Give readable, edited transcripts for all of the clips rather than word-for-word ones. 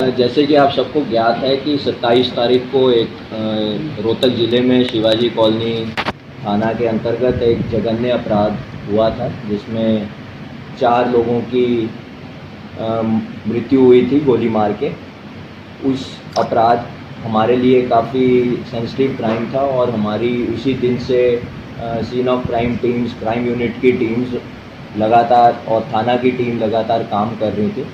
जैसे कि आप सबको ज्ञात है कि 27 तारीख को एक रोहतक ज़िले में शिवाजी कॉलोनी थाना के अंतर्गत एक जघन्य अपराध हुआ था, जिसमें 4 लोगों की मृत्यु हुई थी गोली मार के। उस अपराध हमारे लिए काफ़ी सेंसिटिव क्राइम था और हमारी उसी दिन से scene of crime teams, crime unit की टीम्स लगातार और थाना की टीम लगातार काम कर रही थी।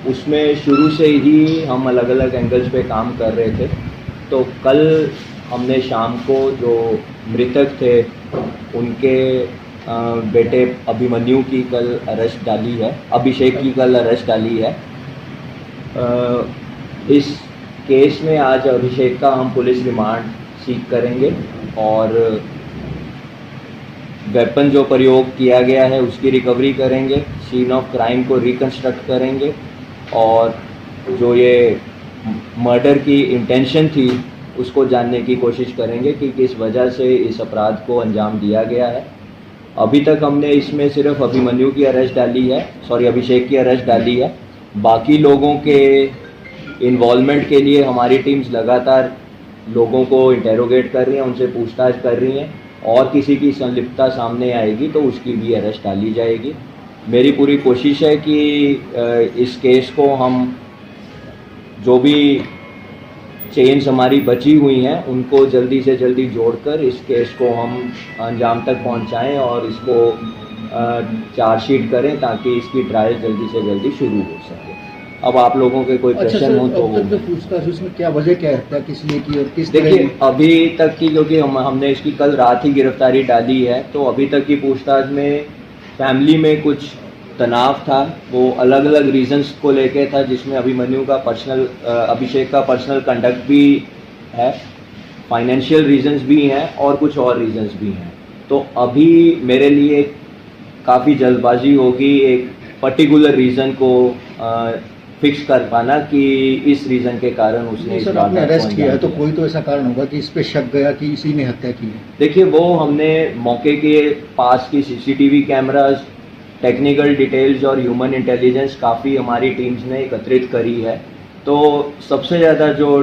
उसमें शुरू से ही हम अलग अलग एंगल्स पे काम कर रहे थे। तो कल हमने शाम को जो मृतक थे उनके बेटे अभिमन्यु की कल अरेस्ट डाली है, अभिषेक की कल अरेस्ट डाली है। इस केस में आज अभिषेक का हम पुलिस रिमांड सीख करेंगे और वेपन जो प्रयोग किया गया है उसकी रिकवरी करेंगे, सीन ऑफ क्राइम को रिकंस्ट्रक्ट करेंगे और जो ये मर्डर की इंटेंशन थी उसको जानने की कोशिश करेंगे कि किस वजह से इस अपराध को अंजाम दिया गया है। अभी तक हमने इसमें सिर्फ अभिमन्यु की अरेस्ट डाली है, अभिषेक की अरेस्ट डाली है। बाकी लोगों के इन्वॉल्वमेंट के लिए हमारी टीम्स लगातार लोगों को इंटेरोगेट कर रही हैं, उनसे पूछताछ कर रही हैं और किसी की संलिप्तता सामने आएगी तो उसकी भी अरेस्ट डाली जाएगी। मेरी पूरी कोशिश है कि इस केस को हम जो भी चेन्स हमारी बची हुई हैं उनको जल्दी से जल्दी जोड़कर इस केस को हम अंजाम तक पहुंचाएं और इसको चार्जशीट करें ताकि इसकी ट्रायल जल्दी से जल्दी शुरू हो सके। अब आप लोगों के कोई प्रश्न हो तो अब तक जो पूछताछ उसमें क्या वजह क्या है, किस लिए की और किस देखिए अभी तक की, क्योंकि हमने इसकी कल रात ही गिरफ्तारी डाली है, तो अभी तक की पूछताछ में फैमिली में कुछ तनाव था, वो अलग अलग रीजंस को लेके था, जिसमें अभिमन्यु का पर्सनल, अभिषेक का पर्सनल कंडक्ट भी है, फाइनेंशियल रीजंस भी हैं और कुछ और रीजंस भी हैं। तो अभी मेरे लिए काफ़ी जल्दबाजी होगी एक पर्टिकुलर रीज़न को फिक्स कर पाना कि इस रीज़न के कारण उसने इस बात में अरेस्ट किया है, तो कोई तो ऐसा कारण होगा कि इस पे शक गया कि इसी ने हत्या की है। देखिए वो हमने मौके के पास की सीसीटीवी कैमराज, टेक्निकल डिटेल्स और ह्यूमन इंटेलिजेंस काफ़ी हमारी टीम्स ने एकत्रित करी है। तो सबसे ज़्यादा जो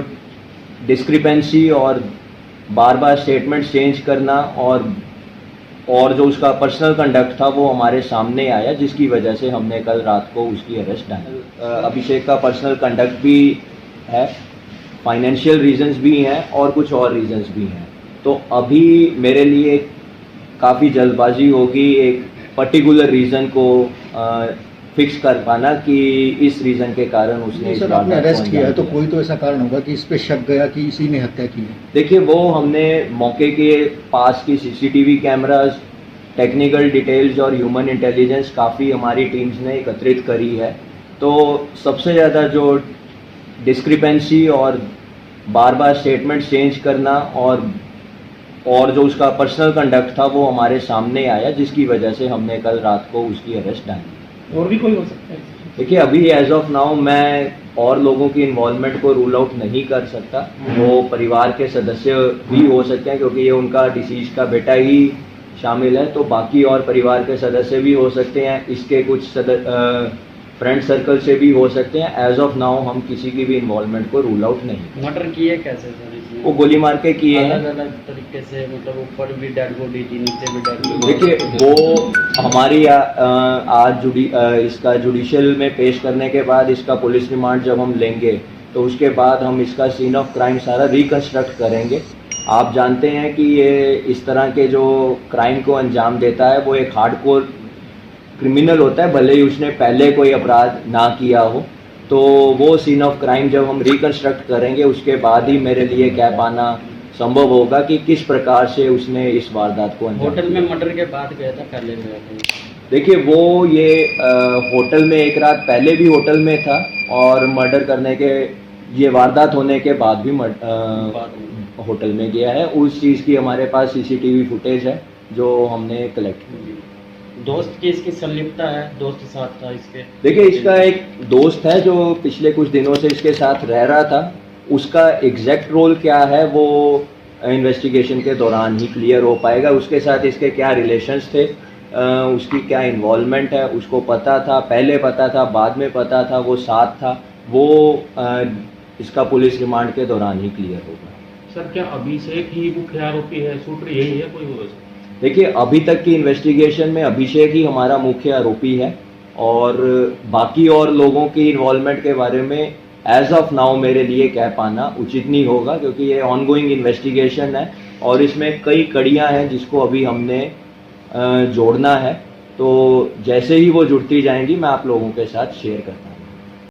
डिस्क्रिपेंसी और बार बार स्टेटमेंट चेंज करना और जो उसका पर्सनल कंडक्ट था वो हमारे सामने आया, जिसकी वजह से हमने कल रात को उसकी अरेस्ट डाली। अभिषेक का पर्सनल कंडक्ट भी है, फाइनेंशियल रीजंस भी हैं और कुछ और रीजंस भी हैं। तो अभी मेरे लिए काफ़ी जल्दबाजी होगी एक पर्टिकुलर रीज़न को फिक्स कर पाना कि इस रीज़न के कारण उसने इस बात में अरेस्ट किया है, तो कोई तो ऐसा कारण होगा कि इस पे शक गया कि इसी ने हत्या की है। देखिए वो हमने मौके के पास की सीसीटीवी कैमराज, टेक्निकल डिटेल्स और ह्यूमन इंटेलिजेंस काफ़ी हमारी टीम्स ने एकत्रित करी है। तो सबसे ज़्यादा जो डिस्क्रिपेंसी और बार बार स्टेटमेंट चेंज करना और जो उसका पर्सनल कंडक्ट था वो हमारे सामने आया, जिसकी वजह से हमने कल रात को उसकी अरेस्ट डाली। और भी कोई हो सकता है? देखिए अभी एज ऑफ नाउ मैं और लोगों की इन्वॉल्वमेंट को रूल आउट नहीं कर सकता। वो परिवार के सदस्य भी हो सकते हैं, क्योंकि ये उनका डिसीज का बेटा ही शामिल है, तो बाकी और परिवार के सदस्य भी हो सकते हैं, इसके कुछ फ्रेंड सर्कल से भी हो सकते हैं। एज ऑफ नाउ हम किसी की भी इन्वॉल्वमेंट को रूल आउट नहीं। मर्डर किए कैसे सर? वो गोली मार के किए हैं। अलग-अलग तरीके से, मतलब ऊपर भी डेड बॉडी थी, नीचे भी डेड बॉडी। देखिए वो हमारी आज इसका जुडिशियल में पेश करने के बाद इसका पुलिस रिमांड जब हम लेंगे तो उसके बाद हम इसका सीन ऑफ क्राइम सारा रिकंस्ट्रक्ट करेंगे। आप जानते हैं कि ये इस तरह के जो क्राइम को अंजाम देता है वो एक हार्डकोर क्रिमिनल होता है, भले ही उसने पहले कोई अपराध ना किया हो। तो वो सीन ऑफ क्राइम जब हम रिकंस्ट्रक्ट करेंगे उसके बाद ही मेरे लिए कह पाना संभव होगा कि किस प्रकार से उसने इस वारदात को अंजाम। होटल में मर्डर के बाद गया था, पहले गया था? देखिए वो ये होटल में एक रात पहले भी होटल में था और मर्डर करने के, ये वारदात होने के बाद भी होटल में गया है। उस चीज़ की हमारे पास सीसीटीवी फुटेज है जो हमने कलेक्ट की। दोस्त की इसकी संलिप्तता है, दोस्त के साथ था इसके? देखिए इसका एक दोस्त है जो पिछले कुछ दिनों से इसके साथ रह रहा था, उसका एग्जैक्ट रोल क्या है वो इन्वेस्टिगेशन के दौरान ही क्लियर हो पाएगा। उसके साथ इसके क्या रिलेशंस थे, उसकी क्या इन्वॉल्वमेंट है, उसको पता था, पहले पता था, बाद में पता था, वो साथ था, वो इसका पुलिस रिमांड के दौरान ही क्लियर होगा। सर क्या अभिषेक ही मुख्य आरोपी है, शूटर यही है कोई और? देखिए, अभी तक की इन्वेस्टिगेशन में अभिषेक ही हमारा मुख्य आरोपी है और बाकी और लोगों की इन्वॉल्वमेंट के बारे में एज ऑफ नाउ मेरे लिए कह पाना उचित नहीं होगा, क्योंकि ये ऑनगोइंग इन्वेस्टिगेशन है और इसमें कई कड़ियां हैं जिसको अभी हमने जोड़ना है। तो जैसे ही वो जुड़ती जाएंगी मैं आप लोगों के साथ शेयर करता हूँ।